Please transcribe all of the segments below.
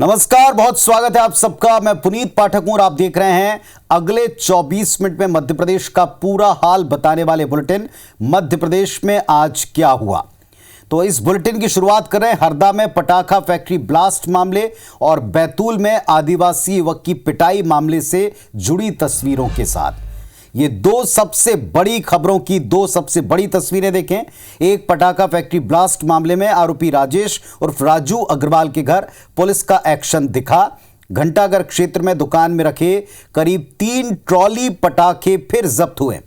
नमस्कार, बहुत स्वागत है आप सबका। मैं पुनीत पाठक हूं और आप देख रहे हैं अगले 24 मिनट में मध्य प्रदेश का पूरा हाल बताने वाले बुलेटिन मध्य प्रदेश में आज क्या हुआ। तो इस बुलेटिन की शुरुआत कर रहे हैं हरदा में पटाखा फैक्ट्री ब्लास्ट मामले और बैतूल में आदिवासी युवक की पिटाई मामले से जुड़ी तस्वीरों के साथ। ये दो सबसे बड़ी खबरों की दो सबसे बड़ी तस्वीरें देखें। एक, पटाखा फैक्ट्री ब्लास्ट मामले में आरोपी राजेश उर्फ राजू अग्रवाल के घर पुलिस का एक्शन दिखा। घंटाघर क्षेत्र में दुकान में रखे करीब 3 ट्रॉली पटाखे फिर जब्त हुए।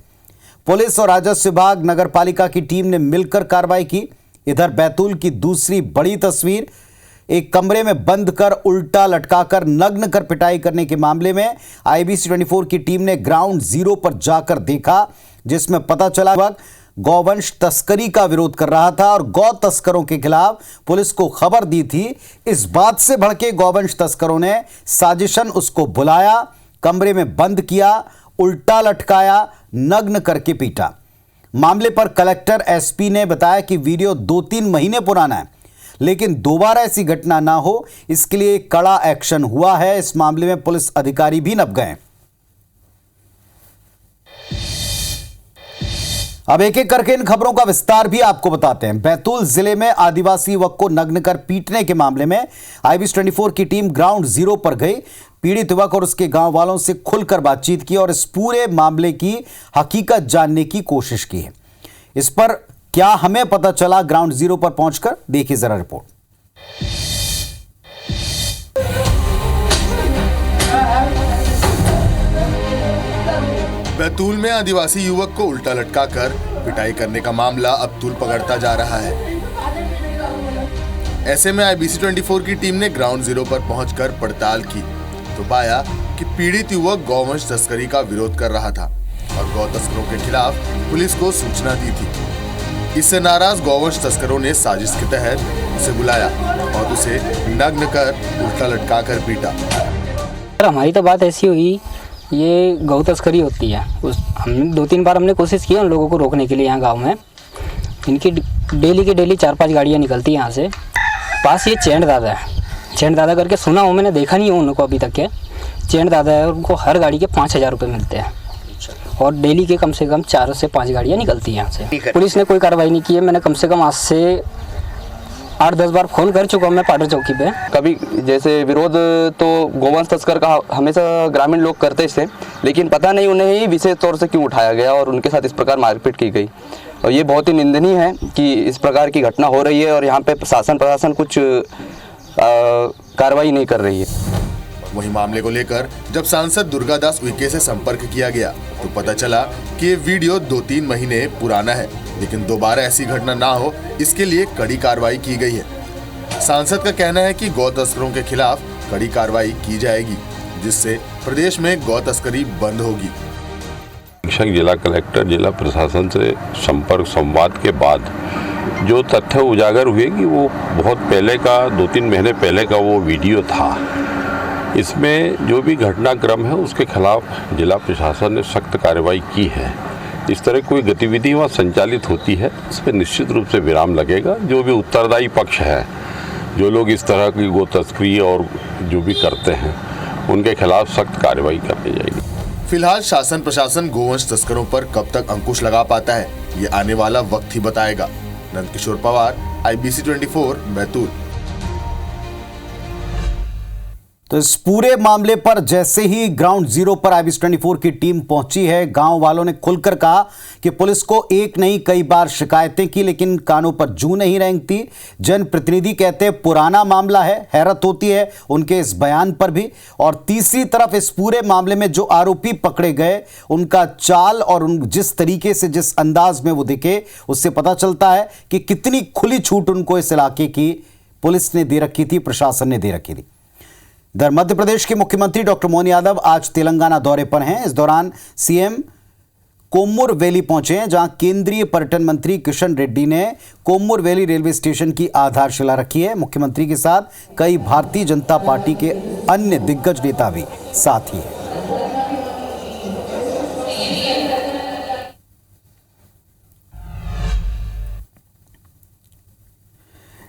पुलिस और राजस्व विभाग, नगर पालिका की टीम ने मिलकर कार्रवाई की। इधर बैतूल की दूसरी बड़ी तस्वीर, एक कमरे में बंद कर उल्टा लटकाकर नग्न कर पिटाई करने के मामले में IBC 24 की टीम ने ग्राउंड जीरो पर जाकर देखा, जिसमें पता चला गौवंश तस्करी का विरोध कर रहा था और गौ तस्करों के खिलाफ पुलिस को खबर दी थी। इस बात से भड़के गौवंश तस्करों ने साजिशन उसको बुलाया, कमरे में बंद किया, उल्टा लटकाया, नग्न करके पीटा। मामले पर कलेक्टर SP ने बताया कि वीडियो 2-3 महीने पुराना है, लेकिन दोबारा ऐसी घटना ना हो इसके लिए कड़ा एक्शन हुआ है। इस मामले में पुलिस अधिकारी भी नप गए। अब एक एक करके इन खबरों का विस्तार भी आपको बताते हैं। बैतूल जिले में आदिवासी युवक को नग्न कर पीटने के मामले में IBC 24 की टीम ग्राउंड जीरो पर गई। पीड़ित युवक और उसके गांव वालों से खुलकर बातचीत की और इस पूरे मामले की हकीकत जानने की कोशिश की है। इस पर क्या हमें पता चला, ग्राउंड जीरो पर पहुंचकर देखिए जरा रिपोर्ट। बैतूल में आदिवासी युवक को उल्टा लटकाकर पिटाई करने का मामला अब तूल पकड़ता जा रहा है। ऐसे में IBC 24 की टीम ने ग्राउंड जीरो पर पहुंचकर पड़ताल की तो पाया कि पीड़ित युवक गौवंश तस्करी का विरोध कर रहा था और गौ तस्करों के खिलाफ पुलिस को सूचना दी थी। इससे नाराज गौवंश तस्करों ने साजिश के तहत उसे बुलाया और उसे नग्न कर उल्टा लटकाकर पीटा। हमारी तो बात ऐसी हुई, ये गौ तस्करी होती है। हम 2-3 बार हमने कोशिश की उन लोगों को रोकने के लिए। यहाँ गांव में इनकी डेली की डेली 4-5 गाड़ियाँ निकलती हैं यहाँ से। पास ये चैंड दादा है, चैंड दादा करके सुना हूँ, मैंने देखा नहीं हूँ उनको अभी तक के। चैंड दादा है, उनको हर गाड़ी के 5,000 रुपये मिलते हैं और डेली के कम से कम 4 से 5 गाड़ियाँ निकलती हैं यहाँ से। पुलिस ने कोई कार्रवाई नहीं की है। मैंने कम से कम आज से 8-10 बार फोन कर चुका हूँ मैं पाटर चौकी पे। कभी जैसे विरोध तो गोवंश तस्कर का हमेशा ग्रामीण लोग करते थे, लेकिन पता नहीं उन्हें ही विशेष तौर से क्यों उठाया गया और उनके साथ इस प्रकार मारपीट की गई। और ये बहुत ही निंदनीय है कि इस प्रकार की घटना हो रही है और यहाँ पे शासन प्रशासन कुछ कार्रवाई नहीं कर रही है। वहीं मामले को लेकर जब सांसद दुर्गादास उइके से संपर्क किया गया तो पता चला कि ये वीडियो 2-3 महीने पुराना है, लेकिन दोबारा ऐसी घटना ना हो इसके लिए कड़ी कार्रवाई की गई है। सांसद का कहना है कि गौ तस्करों के खिलाफ कड़ी कार्रवाई की जाएगी, जिससे प्रदेश में गौ तस्करी बंद होगी। जिला कलेक्टर जिला प्रशासन से संपर्क संवाद के बाद जो तथ्य उजागर हुए कि वो बहुत पहले का 2-3 महीने पहले का वो वीडियो था। इसमें जो भी घटनाक्रम है उसके खिलाफ जिला प्रशासन ने सख्त कार्रवाई की है। इस तरह कोई गतिविधि वहाँ संचालित होती है इस पर निश्चित रूप से विराम लगेगा। जो भी उत्तरदायी पक्ष है, जो लोग इस तरह की गो तस्करी और जो भी करते हैं, उनके खिलाफ सख्त कार्रवाई करनी जाएगी। फिलहाल शासन प्रशासन गोवंश तस्करों पर कब तक अंकुश लगा पाता है, ये आने वाला वक्त ही बताएगा। नंदकिशोर पवार, IBC 24, बैतूल। तो इस पूरे मामले पर जैसे ही ग्राउंड जीरो पर IBC 24 की टीम पहुंची है, गांव वालों ने खुलकर कहा कि पुलिस को एक नहीं कई बार शिकायतें की, लेकिन कानों पर जूं नहीं रेंगती। जनप्रतिनिधि कहते हैं पुराना मामला है, हैरत होती है उनके इस बयान पर भी। और तीसरी तरफ इस पूरे मामले में जो आरोपी पकड़े गए, उनका चाल और उन जिस तरीके से जिस अंदाज में वो दिखे, उससे पता चलता है कि कितनी खुली छूट उनको इस इलाके की पुलिस ने दे रखी थी, प्रशासन ने दे रखी थी। इधर मध्य प्रदेश के मुख्यमंत्री डॉक्टर मोहन यादव आज तेलंगाना दौरे पर हैं। इस दौरान CM कोम्मूर वैली पहुंचे हैं, जहां केंद्रीय पर्यटन मंत्री किशन रेड्डी ने कोम्मूर वैली रेलवे स्टेशन की आधारशिला रखी है। मुख्यमंत्री के साथ कई भारतीय जनता पार्टी के अन्य दिग्गज नेता भी साथ ही हैं।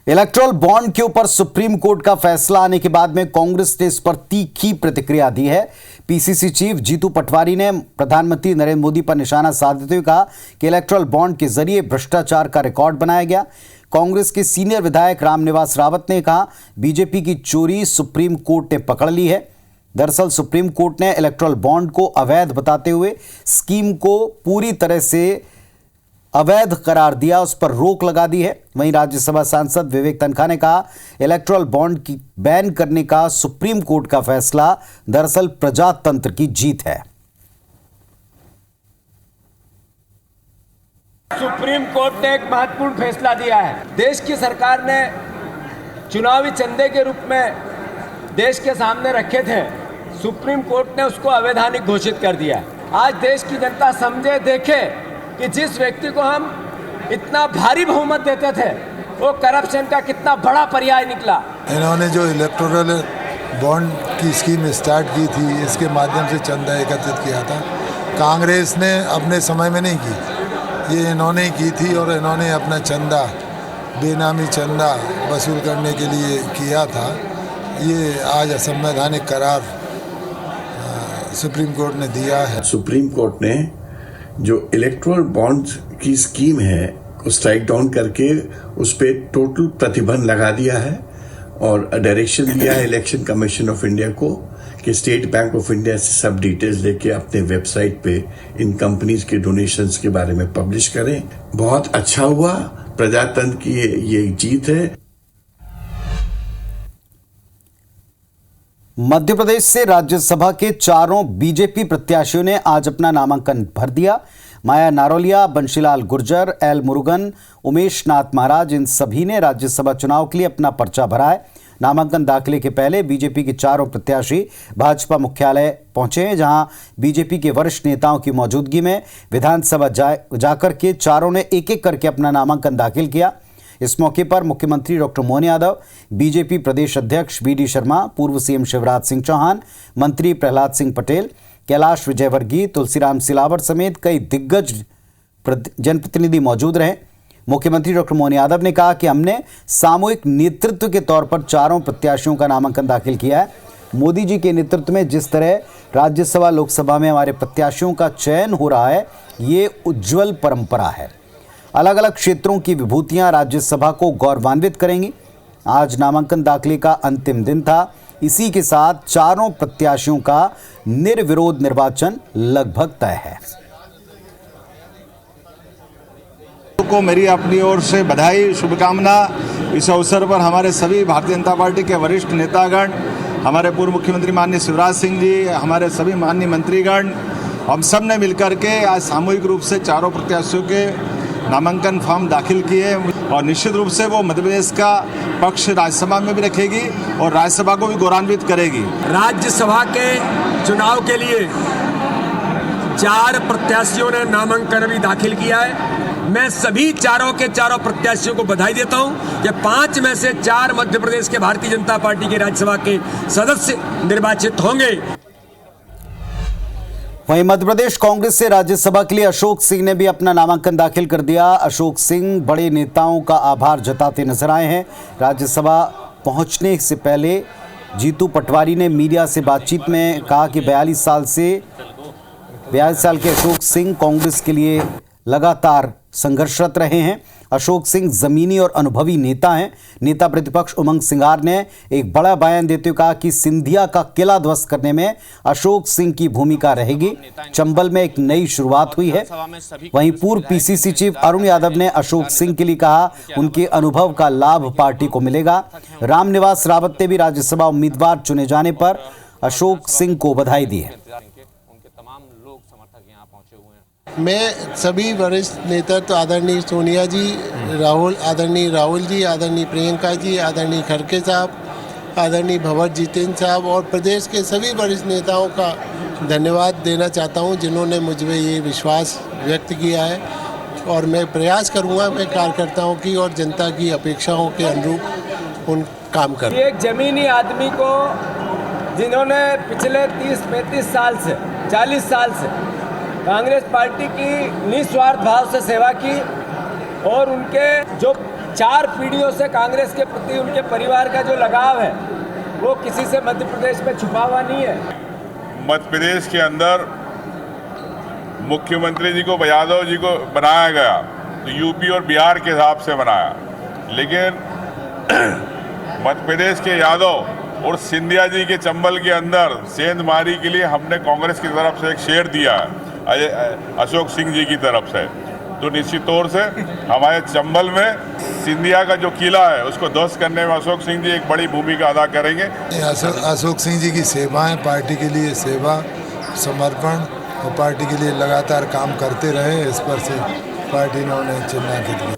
इलेक्टोरल बॉन्ड के ऊपर सुप्रीम कोर्ट का फैसला आने के बाद में कांग्रेस ने इस पर तीखी प्रतिक्रिया दी है। पीसीसी चीफ जीतू पटवारी ने प्रधानमंत्री नरेंद्र मोदी पर निशाना साधते हुए कहा कि इलेक्टोरल बॉन्ड के जरिए भ्रष्टाचार का रिकॉर्ड बनाया गया। कांग्रेस के सीनियर विधायक रामनिवास रावत ने कहा बीजेपी की चोरी सुप्रीम कोर्ट ने पकड़ ली है। दरअसल सुप्रीम कोर्ट ने इलेक्टोरल बॉन्ड को अवैध बताते हुए स्कीम को पूरी तरह से अवैध करार दिया, उस पर रोक लगा दी है। वहीं राज्यसभा सांसद विवेक तनखा ने कहा इलेक्टोरल बॉन्ड की बैन करने का सुप्रीम कोर्ट का फैसला दरअसल प्रजातंत्र की जीत है। सुप्रीम कोर्ट ने एक महत्वपूर्ण फैसला दिया है। देश की सरकार ने चुनावी चंदे के रूप में देश के सामने रखे थे, सुप्रीम कोर्ट ने उसको अवैधानिक घोषित कर दिया। आज देश की जनता समझे, देखे कि जिस व्यक्ति को हम इतना भारी बहुमत देते थे वो करप्शन का कितना बड़ा पर्याय निकला। इन्होंने जो इलेक्टोरल बॉन्ड की स्कीम स्टार्ट की थी, इसके माध्यम से चंदा एकत्रित किया था, कांग्रेस ने अपने समय में नहीं की, ये इन्होंने ही की थी और इन्होंने अपना चंदा, बेनामी चंदा वसूल करने के लिए किया था। ये आज असंवैधानिक करार सुप्रीम कोर्ट ने दिया है। सुप्रीम कोर्ट ने जो इलेक्टोरल बॉन्ड्स की स्कीम है को स्ट्राइक डाउन करके उस पर टोटल प्रतिबंध लगा दिया है और डायरेक्शन दिया है इलेक्शन कमीशन ऑफ इंडिया को कि स्टेट बैंक ऑफ इंडिया से सब डिटेल्स लेके अपने वेबसाइट पे इन कंपनीज के डोनेशंस के बारे में पब्लिश करें। बहुत अच्छा हुआ, प्रजातंत्र की ये जीत है। मध्य प्रदेश से राज्यसभा के चारों बीजेपी प्रत्याशियों ने आज अपना नामांकन भर दिया। माया नारोलिया, बंशीलाल गुर्जर, एल मुरुगन, उमेश नाथ महाराज, इन सभी ने राज्यसभा चुनाव के लिए अपना पर्चा भरा है। नामांकन दाखिले के पहले बीजेपी के चारों प्रत्याशी भाजपा मुख्यालय पहुंचे हैं, जहां बीजेपी के वरिष्ठ नेताओं की मौजूदगी में विधानसभा जाकर के चारों ने एक एक करके अपना नामांकन दाखिल किया। इस मौके पर मुख्यमंत्री डॉक्टर मोहन यादव, बीजेपी प्रदेश अध्यक्ष बीडी शर्मा, पूर्व सीएम शिवराज सिंह चौहान, मंत्री प्रहलाद सिंह पटेल, कैलाश विजयवर्गीय, तुलसीराम सिलावट समेत कई दिग्गज जनप्रतिनिधि मौजूद रहे। मुख्यमंत्री डॉक्टर मोहन यादव ने कहा कि हमने सामूहिक नेतृत्व के तौर पर चारों प्रत्याशियों का नामांकन दाखिल किया है। मोदी जी के नेतृत्व में जिस तरह राज्यसभा लोकसभा में हमारे प्रत्याशियों का चयन हो रहा है, ये उज्जवल परंपरा है। अलग अलग क्षेत्रों की विभूतियां राज्यसभा को गौरवान्वित करेंगी। आज नामांकन दाखिले का अंतिम दिन था। इसी के साथ चारों प्रत्याशियों का निर्विरोध निर्वाचन लगभग तय है। को मेरी अपनी ओर से बधाई, शुभकामना। इस अवसर पर हमारे सभी भारतीय जनता पार्टी के वरिष्ठ नेतागण, हमारे पूर्व मुख्यमंत्री माननीय शिवराज सिंह जी, हमारे सभी माननीय मंत्रीगण, हम सब ने मिलकर के आज सामूहिक रूप से चारों प्रत्याशियों के नामांकन फॉर्म दाखिल किए और निश्चित रूप से वो मध्य प्रदेश का पक्ष राज्यसभा में भी रखेगी और राज्यसभा को भी गौरवान्वित करेगी। राज्यसभा के चुनाव के लिए 4 प्रत्याशियों ने नामांकन अभी दाखिल किया है। मैं सभी चारों के चारों प्रत्याशियों को बधाई देता हूं कि 5 में से 4 मध्य प्रदेश के भारतीय जनता पार्टी के राज्यसभा के सदस्य निर्वाचित होंगे। वहीं मध्य प्रदेश कांग्रेस से राज्यसभा के लिए अशोक सिंह ने भी अपना नामांकन दाखिल कर दिया। अशोक सिंह बड़े नेताओं का आभार जताते नजर आए हैं। राज्यसभा पहुंचने से पहले जीतू पटवारी ने मीडिया से बातचीत में कहा कि 42 साल के अशोक सिंह कांग्रेस के लिए लगातार संघर्षरत रहे हैं। अशोक सिंह जमीनी और अनुभवी नेता हैं। नेता प्रतिपक्ष उमंग सिंघार ने एक बड़ा बयान देते हुए कहा कि सिंधिया का किला ध्वस्त करने में अशोक सिंह की भूमिका रहेगी। चंबल में एक नई शुरुआत हुई है। वहीं पूर्व पीसीसी चीफ अरुण यादव ने अशोक सिंह के लिए कहा उनके अनुभव का लाभ पार्टी को मिलेगा। रामनिवास रावत ने भी राज्यसभा उम्मीदवार चुने जाने पर अशोक सिंह को बधाई दी है। मैं सभी वरिष्ठ नेतृत्व आदरणीय सोनिया जी, आदरणीय राहुल जी, आदरणीय प्रियंका जी, आदरणीय खड़गे साहब, आदरणीय भंवर जितेंद्र साहब और प्रदेश के सभी वरिष्ठ नेताओं का धन्यवाद देना चाहता हूं, जिन्होंने मुझ में ये विश्वास व्यक्त किया है और मैं प्रयास करूंगा मैं कार्यकर्ताओं की और जनता की अपेक्षाओं के अनुरूप उन काम करूं। एक जमीनी आदमी को जिन्होंने पिछले 30-35 साल से 40 साल से कांग्रेस पार्टी की निस्वार्थ भाव से सेवा की और उनके जो 4 पीढ़ियों से कांग्रेस के प्रति उनके परिवार का जो लगाव है वो किसी से मध्य प्रदेश में छुपा हुआ नहीं है। मध्य प्रदेश के अंदर मुख्यमंत्री जी को यादव जी को बनाया गया तो यूपी और बिहार के हिसाब से बनाया, लेकिन मध्य प्रदेश के यादव और सिंधिया जी के चंबल के अंदर सेंधमारी के लिए हमने कांग्रेस की तरफ से एक शेर दिया है अशोक सिंह जी की तरफ से। तो निश्चित तौर से हमारे चंबल में सिंधिया का जो किला है उसको ध्वस्त करने में अशोक सिंह जी एक बड़ी भूमिका अदा करेंगे। अशोक सिंह जी की सेवाएं, पार्टी के लिए सेवा, समर्पण और पार्टी के लिए लगातार काम करते रहे, इस पर से पार्टी ने उन्हें चिन्हांकित किया।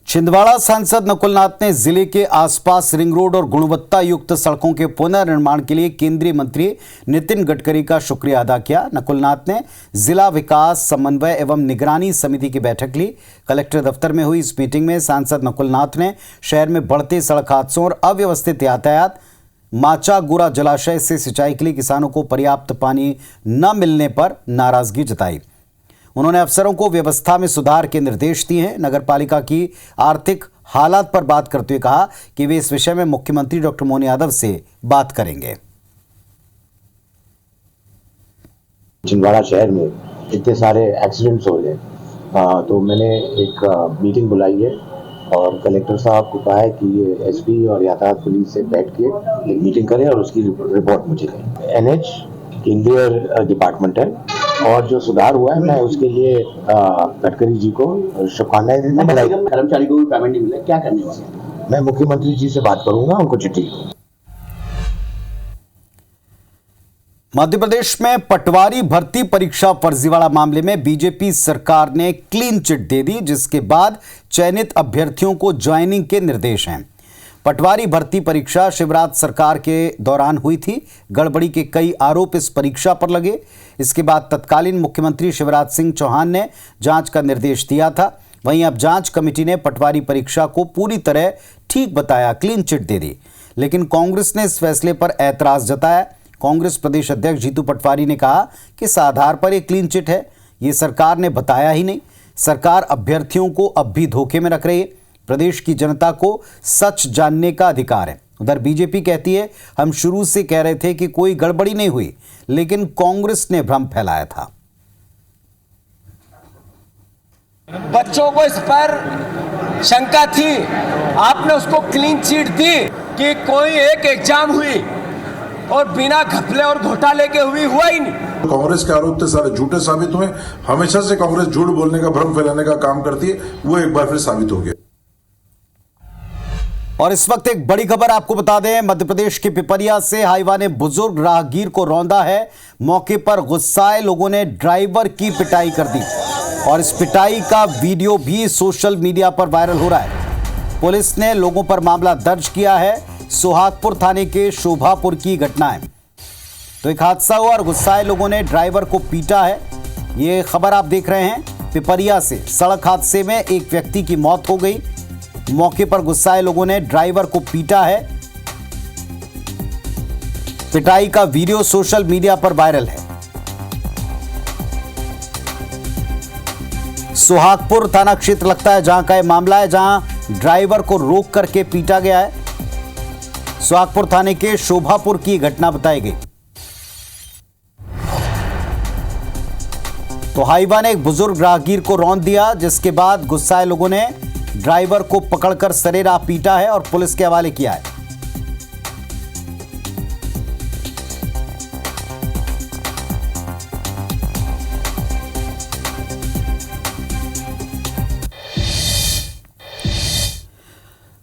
छिंदवाड़ा सांसद नकुलनाथ ने जिले के आसपास रिंग रोड और गुणवत्ता युक्त सड़कों के पुनर्निर्माण के लिए केंद्रीय मंत्री नितिन गडकरी का शुक्रिया अदा किया। नकुलनाथ ने जिला विकास समन्वय एवं निगरानी समिति की बैठक ली। कलेक्टर दफ्तर में हुई इस मीटिंग में सांसद नकुलनाथ ने शहर में बढ़ते सड़क हादसों और अव्यवस्थित यातायात, माचागुरा जलाशय से सिंचाई के लिए किसानों को पर्याप्त पानी न मिलने पर नाराजगी जताई। उन्होंने अफसरों को व्यवस्था में सुधार के निर्देश दिए हैं। नगरपालिका की आर्थिक हालात पर बात करते हुए कहा कि वे इस विषय में मुख्यमंत्री डॉक्टर मोहन यादव से बात करेंगे। छिंदवाड़ा शहर में इतने सारे एक्सीडेंट्स हो रहे तो मैंने एक मीटिंग बुलाई है और कलेक्टर साहब को कहा है कि ये एसपी और यातायात पुलिस से बैठ के एक मीटिंग करें और उसकी रिपोर्ट मुझे दें। एनएच इंजीनियर डिपार्टमेंट है और जो सुधार हुआ है मैं उसके लिए गडकरी जी को शुभकामनाएं देता हूं। कर्मचारी को भी पेमेंट नहीं मिला, क्या करने वाले? मैं मुख्यमंत्री जी से बात करूंगा, उनको चिट्ठी। मध्य प्रदेश में पटवारी भर्ती परीक्षा फर्जीवाड़ा मामले में बीजेपी सरकार ने क्लीन चिट दे दी, जिसके बाद चयनित अभ्यर्थियों को ज्वाइनिंग के निर्देश हैं। पटवारी भर्ती परीक्षा शिवराज सरकार के दौरान हुई थी। गड़बड़ी के कई आरोप इस परीक्षा पर लगे। इसके बाद तत्कालीन मुख्यमंत्री शिवराज सिंह चौहान ने जांच का निर्देश दिया था। वहीं अब जांच कमेटी ने पटवारी परीक्षा को पूरी तरह ठीक बताया, क्लीन चिट दे दी। लेकिन कांग्रेस ने इस फैसले पर ऐतराज जताया। कांग्रेस प्रदेश अध्यक्ष जीतू पटवारी ने कहा कि इस आधार पर एक क्लीन चिट है, ये सरकार ने बताया ही नहीं। सरकार अभ्यर्थियों को अब भी धोखे में रख रही है। प्रदेश की जनता को सच जानने का अधिकार है। उधर बीजेपी कहती है, हम शुरू से कह रहे थे कि कोई गड़बड़ी नहीं हुई, लेकिन कांग्रेस ने भ्रम फैलाया था। बच्चों को इस पर शंका थी, आपने उसको क्लीन चिट दी कि कोई एक एग्जाम हुई और बिना घपले और घोटाले के हुआ ही नहीं। कांग्रेस के आरोप थे सारे झूठे साबित हुए। हमेशा से कांग्रेस झूठ बोलने का, भ्रम फैलाने का काम करती है, वो एक बार फिर साबित हो गया। और इस वक्त एक बड़ी खबर आपको बता दें, मध्य प्रदेश के पिपरिया से हाईवा ने बुजुर्ग राहगीर को रौंदा है। मौके पर गुस्साए लोगों ने ड्राइवर की पिटाई कर दी और इस पिटाई का वीडियो भी सोशल मीडिया पर वायरल हो रहा है। पुलिस ने लोगों पर मामला दर्ज किया है। सुहागपुर थाने के शोभापुर की घटना है। तो एक हादसा हुआ और गुस्साए लोगों ने ड्राइवर को पीटा है। ये खबर आप देख रहे हैं पिपरिया से। सड़क हादसे में एक व्यक्ति की मौत हो गई। मौके पर गुस्साए लोगों ने ड्राइवर को पीटा है। पिटाई का वीडियो सोशल मीडिया पर वायरल है। सुहागपुर थाना क्षेत्र लगता है जहां का यह मामला है, जहां ड्राइवर को रोक करके पीटा गया है। सुहागपुर थाने के शोभापुर की घटना बताई गई। तो हाईवा ने एक बुजुर्ग राहगीर को रौंद दिया, जिसके बाद गुस्साए लोगों ने ड्राइवर को पकड़कर सरेराह पीटा है और पुलिस के हवाले किया है।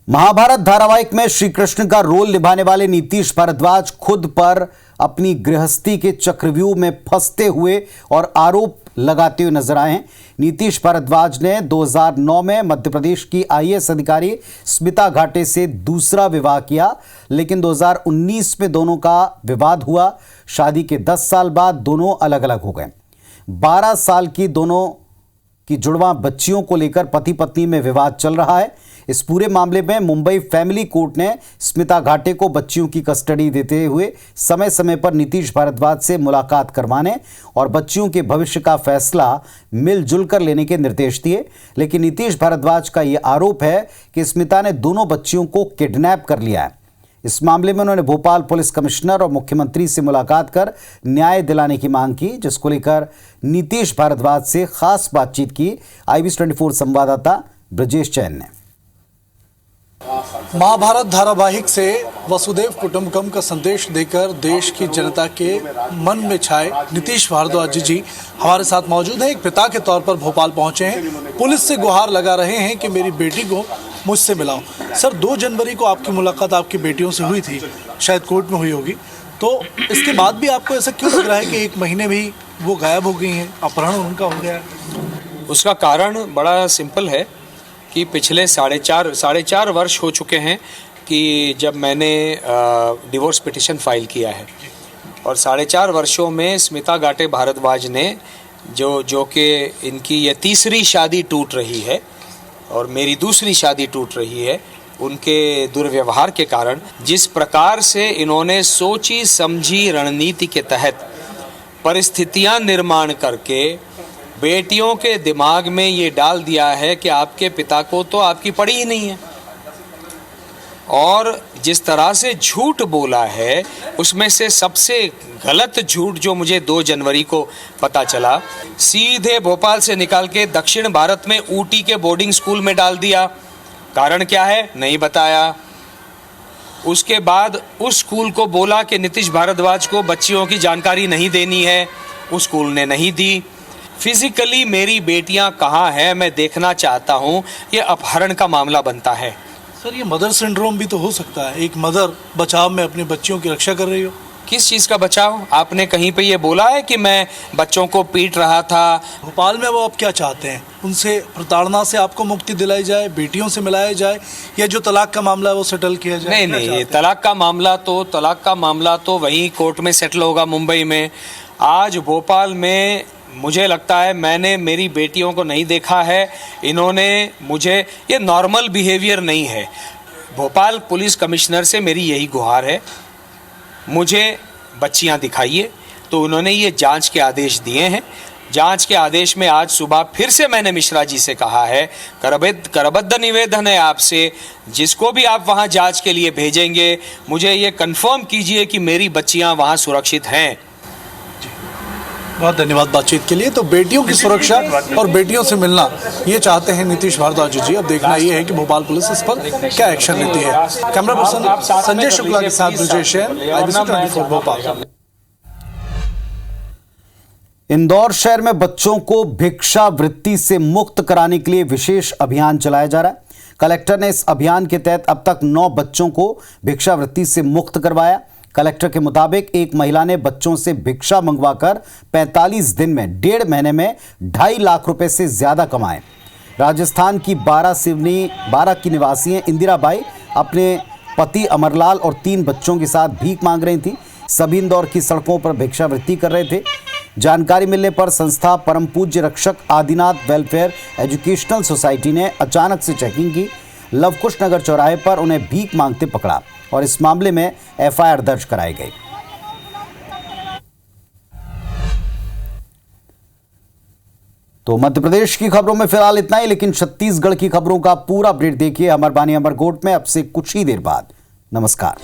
महाभारत धारावाहिक में श्री कृष्ण का रोल निभाने वाले नीतीश भारद्वाज खुद पर अपनी गृहस्थी के चक्रव्यूह में फंसते हुए और आरोप लगाते हुए नजर आए हैं। नीतीश भारद्वाज ने 2009 में मध्य प्रदेश की आईएएस अधिकारी स्मिता घाटे से दूसरा विवाह किया, लेकिन 2019 में दोनों का विवाद हुआ। शादी के 10 साल बाद दोनों अलग अलग हो गए। 12 साल की दोनों की जुड़वा बच्चियों को लेकर पति पत्नी में विवाद चल रहा है। इस पूरे मामले में मुंबई फैमिली कोर्ट ने स्मिता घाटे को बच्चियों की कस्टडी देते हुए समय समय पर नीतीश भारद्वाज से मुलाकात करवाने और बच्चियों के भविष्य का फैसला मिलजुल कर लेने के निर्देश दिए। लेकिन नीतीश भारद्वाज का यह आरोप है कि स्मिता ने दोनों बच्चियों को किडनैप कर लिया है। इस मामले में उन्होंने भोपाल पुलिस कमिश्नर और मुख्यमंत्री से मुलाकात कर न्याय दिलाने की मांग की, जिसको लेकर नीतीश भारद्वाज से खास बातचीत की IBS 24 संवाददाता ब्रजेश जैन ने। महाभारत धारावाहिक से वसुदेव कुटुंबकम का संदेश देकर देश की जनता के मन में छाए नीतीश भारद्वाज जी हमारे साथ मौजूद हैं। एक पिता के तौर पर भोपाल पहुंचे हैं, पुलिस से गुहार लगा रहे हैं कि मेरी बेटी को मुझसे मिलाओ। सर, 2 जनवरी को आपकी मुलाकात आपकी बेटियों से हुई थी, शायद कोर्ट में हुई होगी, तो इसके बाद भी आपको ऐसा क्यों लग रहा है कि 1 महीने भी वो गायब हो गई हैं, अपहरण उनका हो गया है? उसका कारण बड़ा सिंपल है कि पिछले साढ़े चार वर्ष हो चुके हैं कि जब मैंने डिवोर्स पिटिशन फाइल किया है, और 4.5 वर्षों में स्मिता घाटे भारद्वाज ने जो कि इनकी ये तीसरी शादी टूट रही है और मेरी दूसरी शादी टूट रही है, उनके दुर्व्यवहार के कारण जिस प्रकार से इन्होंने सोची समझी रणनीति के तहत परिस्थितियां निर्माण करके बेटियों के दिमाग में ये डाल दिया है कि आपके पिता को तो आपकी पड़ी ही नहीं है, और जिस तरह से झूठ बोला है उसमें से सबसे गलत झूठ जो मुझे 2 जनवरी को पता चला, सीधे भोपाल से निकाल के दक्षिण भारत में ऊटी के बोर्डिंग स्कूल में डाल दिया। कारण क्या है नहीं बताया। उसके बाद उस स्कूल को बोला कि नीतीश भारद्वाज को बच्चियों की जानकारी नहीं देनी है, उस स्कूल ने नहीं दी। फिजिकली मेरी बेटियां कहाँ हैं मैं देखना चाहता हूँ, ये अपहरण का मामला बनता है। सर, ये मदर सिंड्रोम भी तो हो सकता है, एक मदर बचाव में अपनी बच्चियों की रक्षा कर रही हो। किस चीज़ का बचाव? आपने कहीं पे ये बोला है कि मैं बच्चों को पीट रहा था? भोपाल में वो आप क्या चाहते हैं? उनसे प्रताड़ना से आपको मुक्ति दिलाई जाए, बेटियों से मिलाया जाए, या जो तलाक का मामला है वो सेटल किया जाए? नहीं, तलाक का मामला तो वहीं कोर्ट में सेटल होगा मुंबई में। आज भोपाल में मुझे लगता है मैंने मेरी बेटियों को नहीं देखा है, इन्होंने मुझे, ये नॉर्मल बिहेवियर नहीं है। भोपाल पुलिस कमिश्नर से मेरी यही गुहार है, मुझे बच्चियां दिखाइए। तो उन्होंने ये जांच के आदेश दिए हैं। जांच के आदेश में आज सुबह फिर से मैंने मिश्रा जी से कहा है, करबद्ध निवेदन है आपसे, जिसको भी आप वहां जांच के लिए भेजेंगे मुझे ये कंफर्म कीजिए कि मेरी बच्चियां वहां सुरक्षित हैं। बहुत धन्यवाद बातचीत के लिए। तो बेटियों की सुरक्षा और बेटियों से मिलना ये चाहते हैं नीतीश भारद्वाज जी। अब देखना ये है कि भोपाल पुलिस इस पर क्या एक्शन लेती है। कैमरा पर्सन संजय शुक्ला के साथ ब्रजेश जैन, IBS 24 भोपाल। इंदौर शहर में बच्चों को भिक्षा वृत्ति से मुक्त कराने के लिए विशेष अभियान चलाया जा रहा है। कलेक्टर ने इस अभियान के तहत अब तक 9 बच्चों को भिक्षा वृत्ति से मुक्त करवाया। कलेक्टर के मुताबिक एक महिला ने बच्चों से भिक्षा मंगवाकर 45 दिन में 1.5 महीने में 2.5 लाख रुपए से ज्यादा कमाए। राजस्थान की 12 की निवासी हैं इंदिरा बाई अपने पति अमरलाल और 3 बच्चों के साथ भीख मांग रही थी। सभी इंदौर की सड़कों पर भिक्षावृत्ति कर रहे थे। जानकारी मिलने पर संस्था परम पूज्य रक्षक आदिनाथ वेलफेयर एजुकेशनल सोसाइटी ने अचानक से चेकिंग की। लवकुश नगर चौराहे पर उन्हें भीख मांगते पकड़ा और इस मामले में FIR दर्ज कराई गई। तो मध्य प्रदेश की खबरों में फिलहाल इतना ही, लेकिन छत्तीसगढ़ की खबरों का पूरा अपडेट देखिए अमरबानी अमरकोट में अब से कुछ ही देर बाद। नमस्कार।